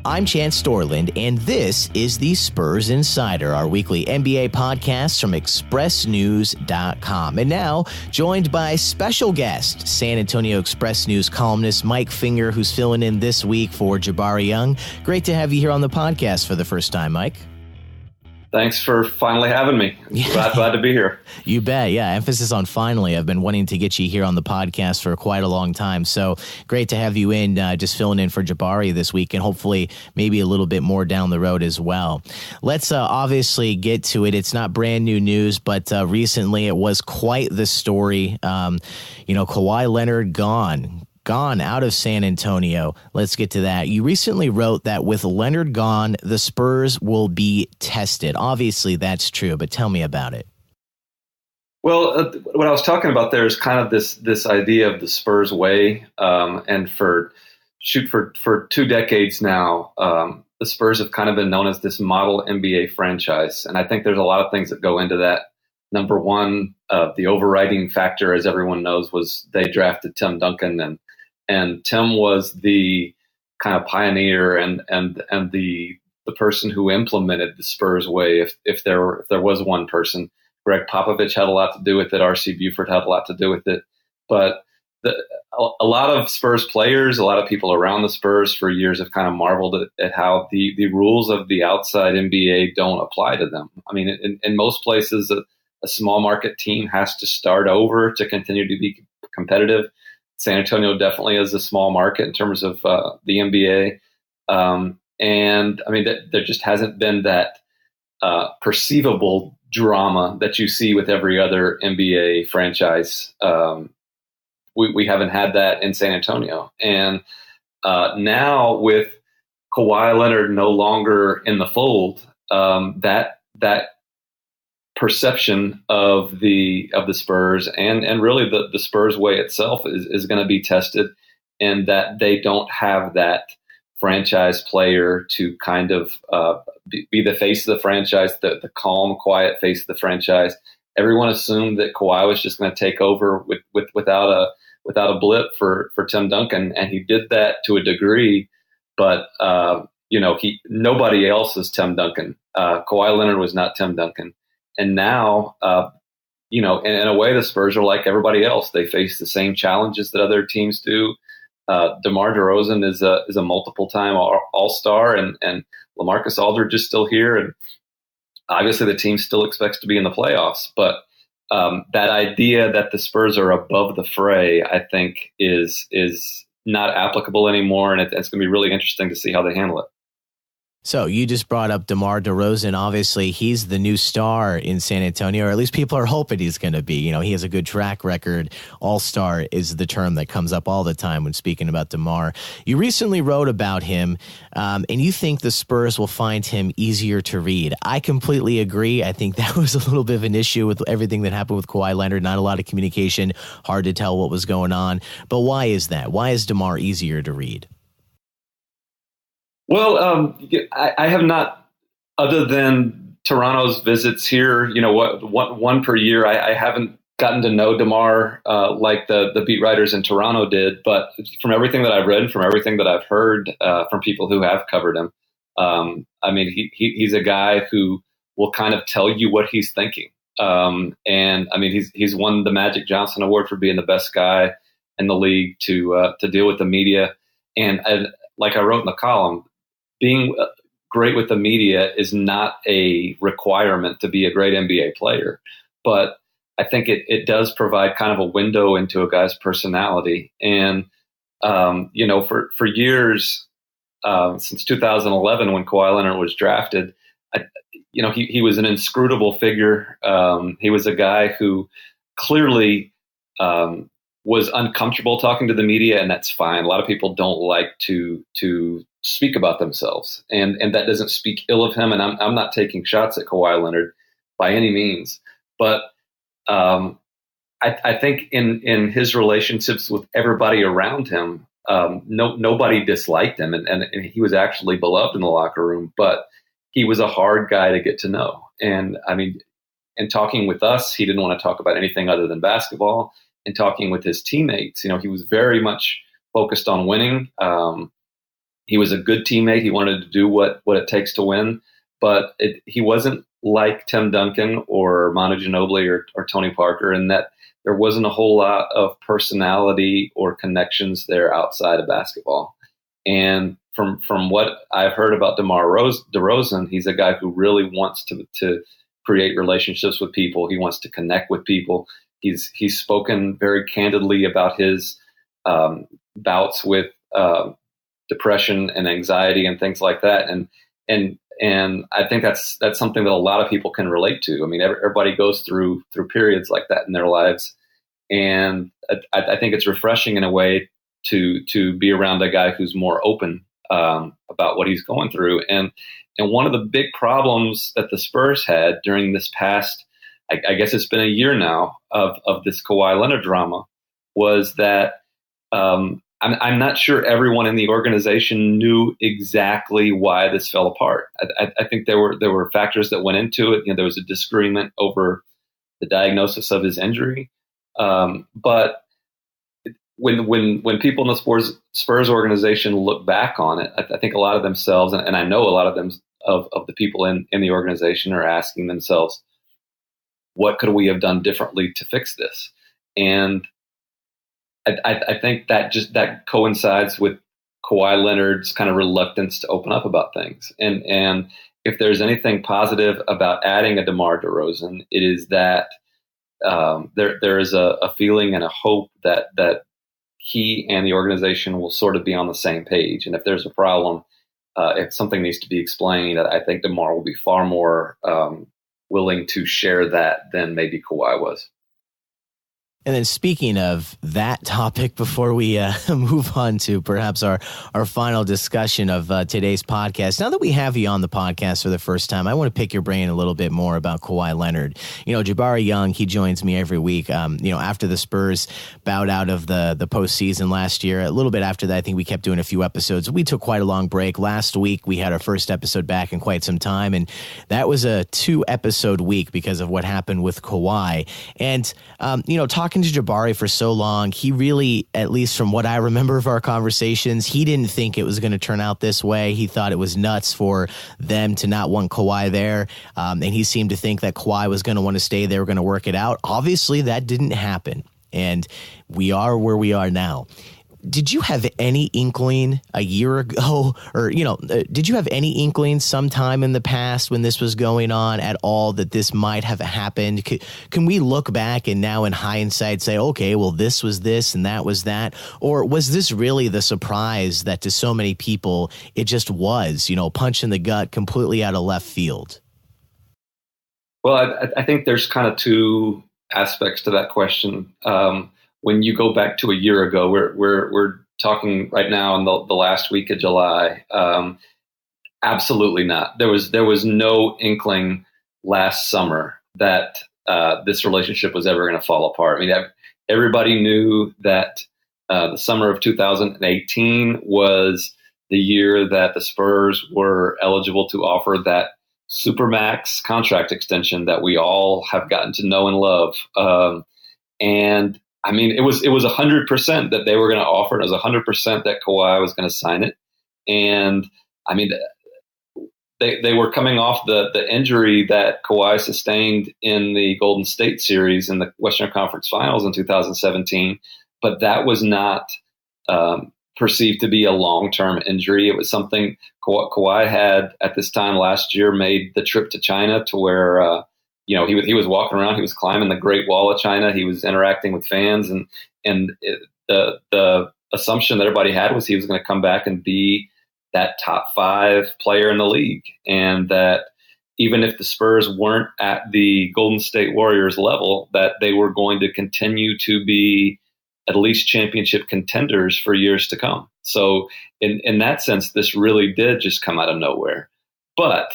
I'm Chance Storland, and this is the Spurs Insider, our weekly NBA podcast from ExpressNews.com. And now, joined by special guest, San Antonio Express News columnist Mike Finger, who's filling in this week for Jabari Young. Great to have you here on the podcast for the first time, Mike. Thanks for finally having me. Glad to be here. You bet. Yeah. Emphasis on finally. I've been wanting to get you here on the podcast for quite a long time. So great to have you in, just filling in for Jabari this week, and hopefully maybe a little bit more down the road as well. Let's obviously get to it. It's not brand new news, but recently it was quite the story. Kawhi Leonard gone out of San Antonio. Let's get to that. You recently wrote that with Leonard gone, the Spurs will be tested. Obviously, that's true, but tell me about it. Well, what I was talking about there is kind of this idea of the Spurs way, and for 2 decades now, the Spurs have kind of been known as this model NBA franchise, and I think there's a lot of things that go into that. Number one, the overriding factor, as everyone knows, was they drafted Tim Duncan, and Tim was the kind of pioneer and the person who implemented the Spurs way. If there was one person, Greg Popovich had a lot to do with it. R.C. Buford had a lot to do with it. But a lot of Spurs players, a lot of people around the Spurs for years have kind of marveled at how the rules of the outside NBA don't apply to them. I mean, in most places, a small market team has to start over to continue to be competitive. San Antonio definitely is a small market in terms of the NBA. And I mean, there just hasn't been that perceivable drama that you see with every other NBA franchise. We haven't had that in San Antonio. And now with Kawhi Leonard no longer in the fold, that perception of the Spurs and really the Spurs way itself is going to be tested, in that they don't have that franchise player to kind of be the face of the franchise, the calm, quiet face of the franchise. Everyone assumed that Kawhi was just going to take over without a blip for Tim Duncan, and he did that to a degree, but nobody else is Tim Duncan. Kawhi Leonard was not Tim Duncan. And now, in a way, the Spurs are like everybody else. They face the same challenges that other teams do. DeMar DeRozan is a multiple-time All-Star, and LaMarcus Aldridge is still here. And obviously, the team still expects to be in the playoffs. But that idea that the Spurs are above the fray, I think, is not applicable anymore, and it's going to be really interesting to see how they handle it. So you just brought up DeMar DeRozan. Obviously, he's the new star in San Antonio, or at least people are hoping he's going to be. You know, he has a good track record. All-star is the term that comes up all the time when speaking about DeMar. You recently wrote about him, and you think the Spurs will find him easier to read. I completely agree. I think that was a little bit of an issue with everything that happened with Kawhi Leonard. Not a lot of communication, hard to tell what was going on. But why is that? Why is DeMar easier to read? Well, I have not, other than Toronto's visits here, one per year. I haven't gotten to know DeMar like the beat writers in Toronto did. But from everything that I've read, from everything that I've heard from people who have covered him, he's a guy who will kind of tell you what he's thinking. He's won the Magic Johnson Award for being the best guy in the league to deal with the media. And like I wrote in the column, being great with the media is not a requirement to be a great NBA player, but I think it does provide kind of a window into a guy's personality. And, for years, since 2011, when Kawhi Leonard was drafted, he was an inscrutable figure. He was a guy who clearly was uncomfortable talking to the media, and that's fine. A lot of people don't like to speak about themselves, and that doesn't speak ill of him. And I'm not taking shots at Kawhi Leonard by any means, but I think in his relationships with everybody around him, nobody disliked him, and he was actually beloved in the locker room. But he was a hard guy to get to know, and I mean, in talking with us, he didn't want to talk about anything other than basketball. And talking with his teammates, he was very much focused on winning. he was a good teammate. He wanted to do what it takes to win, but he wasn't like Tim Duncan or Manu Ginobili or Tony Parker, in that there wasn't a whole lot of personality or connections there outside of basketball. And from what I've heard about DeMar DeRozan, he's a guy who really wants to create relationships with people. He wants to connect with people. He's spoken very candidly about his bouts with depression and anxiety and things like that. And I think that's something that a lot of people can relate to. I mean, everybody goes through periods like that in their lives, and I think it's refreshing in a way to be around a guy who's more open about what he's going through. And one of the big problems that the Spurs had during this past, I guess it's been a year now of this Kawhi Leonard drama, was that I'm not sure everyone in the organization knew exactly why this fell apart. I think there were factors that went into it. There was a disagreement over the diagnosis of his injury, but when people in the Spurs organization look back on it, I think a lot of themselves, and I know a lot of them of the people in the organization are asking themselves, what could we have done differently to fix this? And I think that coincides with Kawhi Leonard's kind of reluctance to open up about things. And if there's anything positive about adding a DeMar DeRozan, it is that there is a feeling and a hope that he and the organization will sort of be on the same page. And if there's a problem, if something needs to be explained, I think DeMar will be far more willing to share that than maybe Kawhi was. And then speaking of that topic, before we move on to perhaps our final discussion of today's podcast, now that we have you on the podcast for the first time, I want to pick your brain a little bit more about Kawhi Leonard. Jabari Young, he joins me every week. After the Spurs bowed out of the postseason last year, a little bit after that, I think we kept doing a few episodes. We took quite a long break. Last week, we had our first episode back in quite some time, and that was a 2-episode week because of what happened with Kawhi. And, talking to Jabari for so long, he really, at least from what I remember of our conversations, he didn't think it was going to turn out this way. He thought it was nuts for them to not want Kawhi there. And he seemed to think that Kawhi was going to want to stay. They were going to work it out. Obviously, that didn't happen. And we are where we are now. Did you have any inkling a year ago, or, did you have any inkling sometime in the past when this was going on at all that this might have happened? Can we look back and now in hindsight say, okay, well, this was this and that was that? Or was this really the surprise that to so many people, it just was, punch in the gut, completely out of left field? Well, I think there's kind of two aspects to that question. When you go back to a year ago, we're talking right now in the last week of July. Absolutely not. There was no inkling last summer that this relationship was ever going to fall apart. I mean, everybody knew that the summer of 2018 was the year that the Spurs were eligible to offer that Supermax contract extension that we all have gotten to know and love. And I mean, it was 100% that they were going to offer it. It was 100% that Kawhi was going to sign it. And I mean, they were coming off the injury that Kawhi sustained in the Golden State series in the Western Conference Finals in 2017. But that was not perceived to be a long-term injury. It was something Kawhi had at this time last year made the trip to China to where, he was walking around, he was climbing the Great Wall of China, he was interacting with fans, and the assumption that everybody had was he was going to come back and be that top 5 player in the league, and that even if the Spurs weren't at the Golden State Warriors level, that they were going to continue to be at least championship contenders for years to come. So in that sense, this really did just come out of nowhere. But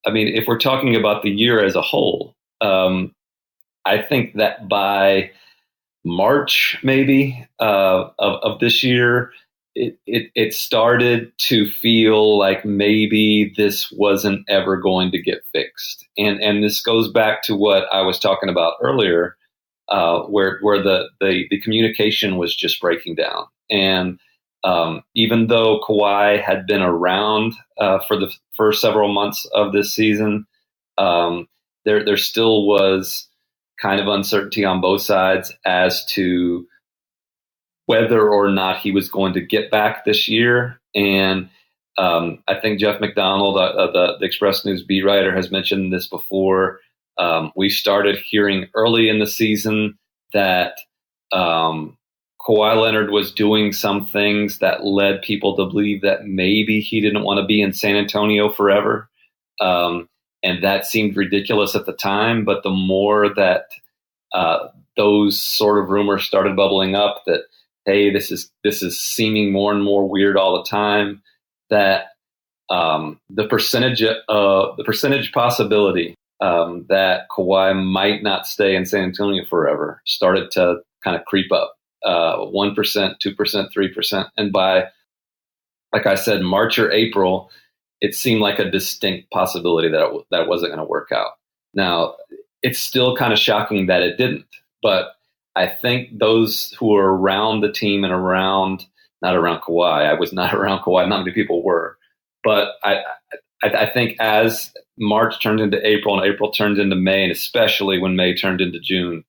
I mean, if we're talking about the year as a whole, I think that by March, maybe, of this year, it started to feel like maybe this wasn't ever going to get fixed. And this goes back to what I was talking about earlier, where the communication was just breaking down. And Even though Kawhi had been around for the first several months of this season, there still was kind of uncertainty on both sides as to whether or not he was going to get back this year. And I think Jeff McDonald, the Express News beat writer, has mentioned this before. We started hearing early in the season that Kawhi Leonard was doing some things that led people to believe that maybe he didn't want to be in San Antonio forever. And that seemed ridiculous at the time. But the more that those sort of rumors started bubbling up that, hey, this is seeming more and more weird all the time, that the percentage possibility that Kawhi might not stay in San Antonio forever started to kind of creep up, 1%, 2%, 3%. And by, like I said, March or April, it seemed like a distinct possibility that that wasn't going to work out. Now, it's still kind of shocking that it didn't, but I think those who are around the team and not around Kawhi, I was not around Kawhi, not many people were, but I think as March turned into April and April turned into May, and especially when May turned into June,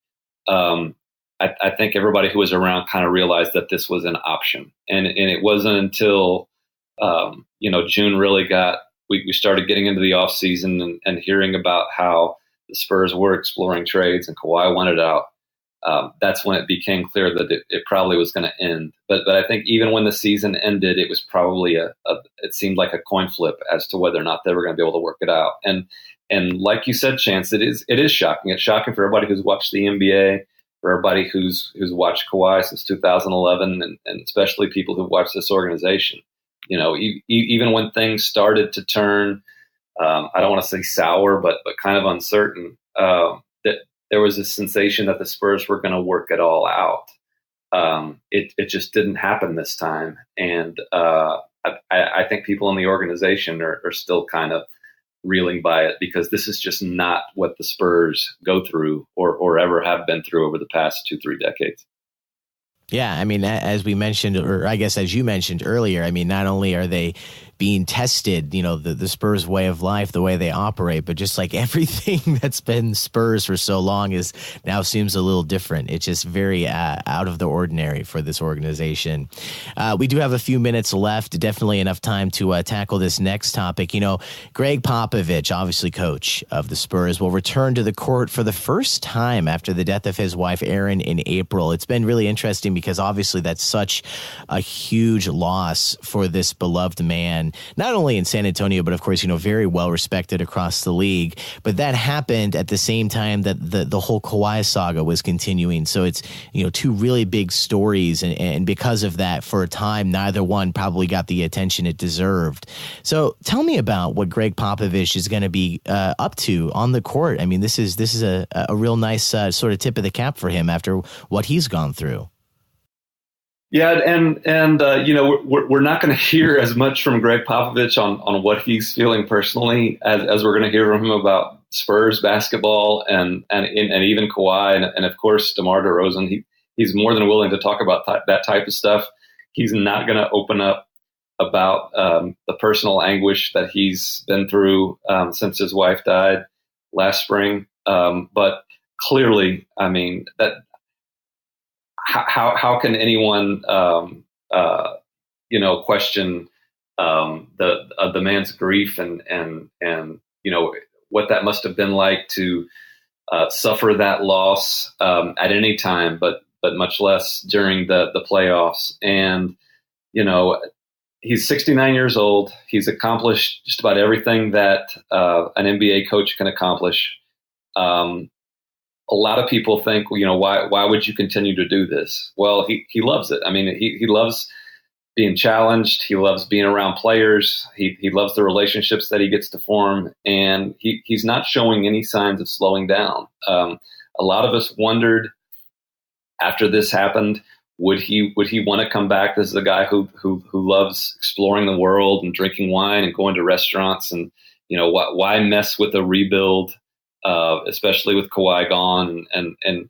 I think everybody who was around kind of realized that this was an option. And it wasn't until, June really we started getting into the off season and hearing about how the Spurs were exploring trades and Kawhi wanted out. That's when it became clear that it probably was going to end. But I think even when the season ended, it was probably it seemed like a coin flip as to whether or not they were going to be able to work it out. And like you said, Chance, it is shocking. It's shocking for everybody who's watched the NBA, for everybody who's watched Kawhi since 2011, and especially people who've watched this organization. Even when things started to turn, I don't want to say sour, but kind of uncertain, that there was a sensation that the Spurs were going to work it all out. It just didn't happen this time. And I think people in the organization are still kind of reeling by it, because this is just not what the Spurs go through or ever have been through over the past 2-3 decades. Yeah, I mean, as we mentioned, or I guess as you mentioned earlier, I mean, not only are they being tested, the Spurs way of life, the way they operate, but just like everything that's been Spurs for so long now seems a little different. It's just very out of the ordinary for this organization. We do have a few minutes left, definitely enough time to tackle this next topic. Greg Popovich, obviously coach of the Spurs, will return to the court for the first time after the death of his wife, Erin, in April. It's been really interesting because obviously that's such a huge loss for this beloved man, not only in San Antonio, but of course, very well respected across the league. But that happened at the same time that the whole Kawhi saga was continuing. So it's, two really big stories. And because of that, for a time, neither one probably got the attention it deserved. So tell me about what Greg Popovich is going to be up to on the court. I mean, this is a real nice sort of tip of the cap for him after what he's gone through. Yeah, and we're not going to hear as much from Greg Popovich on what he's feeling personally as we're going to hear from him about Spurs basketball and even Kawhi and of course DeMar DeRozan. He's more than willing to talk about that type of stuff. He's not going to open up about the personal anguish that he's been through since his wife died last spring. But clearly, I mean that. How can anyone question the man's grief and what that must have been like to suffer that loss at any time, but much less during the playoffs. And he's 69 years old. He's accomplished just about everything that an NBA coach can accomplish. A lot of people think, why would you continue to do this? Well, he loves it. I mean, he loves being challenged. He loves being around players. He loves the relationships that he gets to form, and he's not showing any signs of slowing down. A lot of us wondered after this happened, would he want to come back? This is a guy who loves exploring the world and drinking wine and going to restaurants, and why mess with a rebuild? Especially with Kawhi gone, and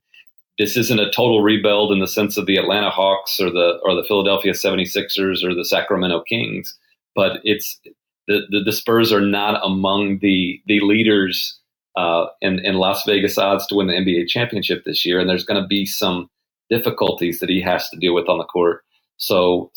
this isn't a total rebuild in the sense of the Atlanta Hawks or the Philadelphia 76ers or the Sacramento Kings, but it's the Spurs are not among the leaders in Las Vegas odds to win the NBA championship this year, and there's going to be some difficulties that he has to deal with on the court. So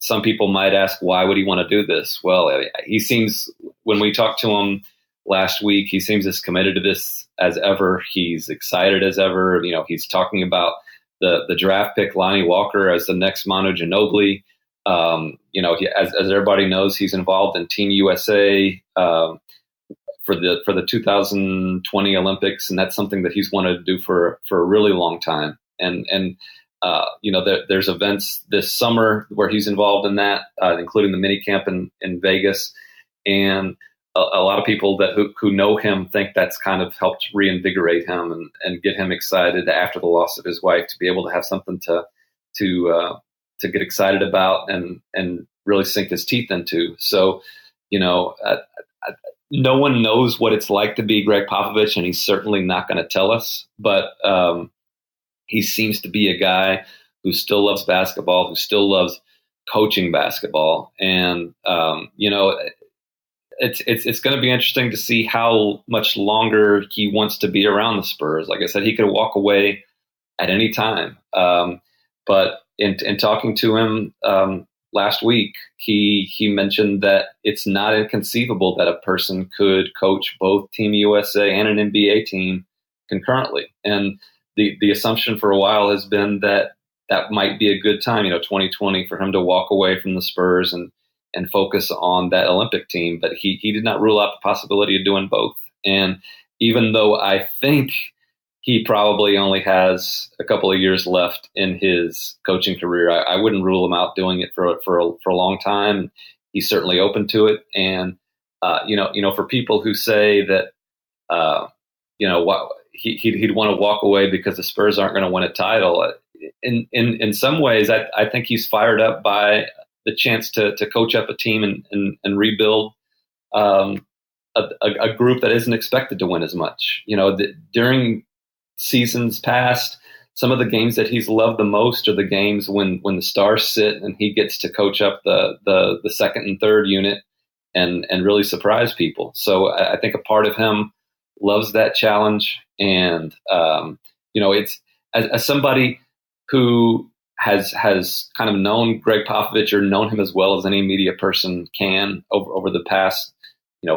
some people might ask, why would he want to do this? Well, he seems, when we talked to him last week, he seems as committed to this as ever. He's excited as ever. He's talking about the draft pick Lonnie Walker as the next Manu Ginobili. As everybody knows, he's involved in Team USA for the 2020 Olympics, and that's something that he's wanted to do for a really long time. And there's events this summer where he's involved in that, including the mini camp in Vegas. And a lot of people who know him think that's kind of helped reinvigorate him and get him excited after the loss of his wife to be able to have something to get excited about and really sink his teeth into. So, no one knows what it's like to be Greg Popovich, and he's certainly not going to tell us. But he seems to be a guy who still loves basketball, who still loves coaching basketball. And, it's going to be interesting to see how much longer he wants to be around the Spurs. Like I said, he could walk away at any time. But in talking to him last week, he mentioned that it's not inconceivable that a person could coach both Team USA and an NBA team concurrently. And the assumption for a while has been that might be a good time, 2020, for him to walk away from the Spurs and focus on that Olympic team. But he did not rule out the possibility of doing both. And even though I think he probably only has a couple of years left in his coaching career, I wouldn't rule him out doing it for a long time. He's certainly open to it. And, for people who say that, he'd want to walk away because the Spurs aren't going to win a title. In some ways, I think he's fired up by the chance to coach up a team and rebuild a group that isn't expected to win as much. During seasons past, some of the games that he's loved the most are the games when the stars sit and he gets to coach up the second and third unit and really surprise people. So I think a part of him loves that challenge. And, it's as somebody who has kind of known Greg Popovich or known him as well as any media person can over the past,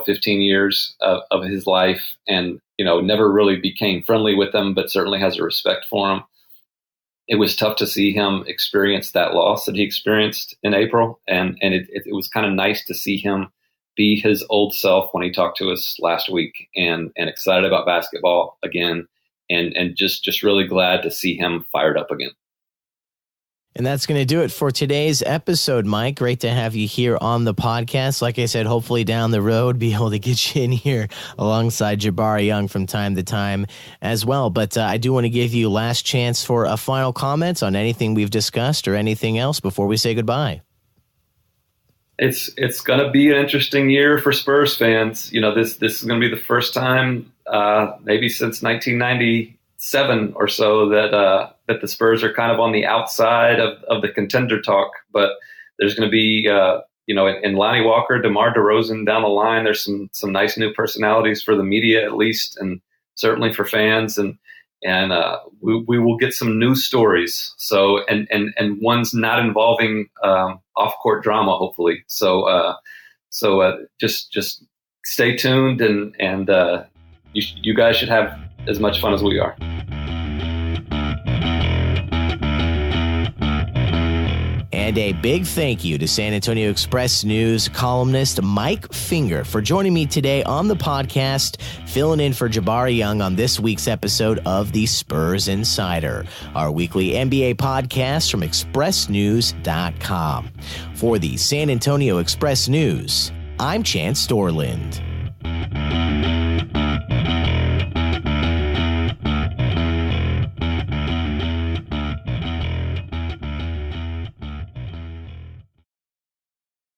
15 years of his life, and, never really became friendly with him, but certainly has a respect for him. It was tough to see him experience that loss that he experienced in April. And it was kind of nice to see him be his old self when he talked to us last week and excited about basketball again. And just really glad to see him fired up again. And that's going to do it for today's episode, Mike. Great to have you here on the podcast. Like I said, hopefully down the road, be able to get you in here alongside Jabari Young from time to time as well. But I do want to give you last chance for a final comment on anything we've discussed or anything else before we say goodbye. It's going to be an interesting year for Spurs fans. This is going to be the first time maybe since 1997 or so that the Spurs are kind of on the outside of the contender talk. But there's going to be, in Lonnie Walker, DeMar DeRozan down the line, there's some nice new personalities for the media, at least, and certainly for fans. And we will get some new stories. So, and ones not involving off-court drama, hopefully. So just stay tuned, and you guys should have as much fun as we are. And a big thank you to San Antonio Express News columnist Mike Finger for joining me today on the podcast, filling in for Jabari Young on this week's episode of the Spurs Insider, our weekly NBA podcast from expressnews.com. For the San Antonio Express News, I'm Chance Dorland.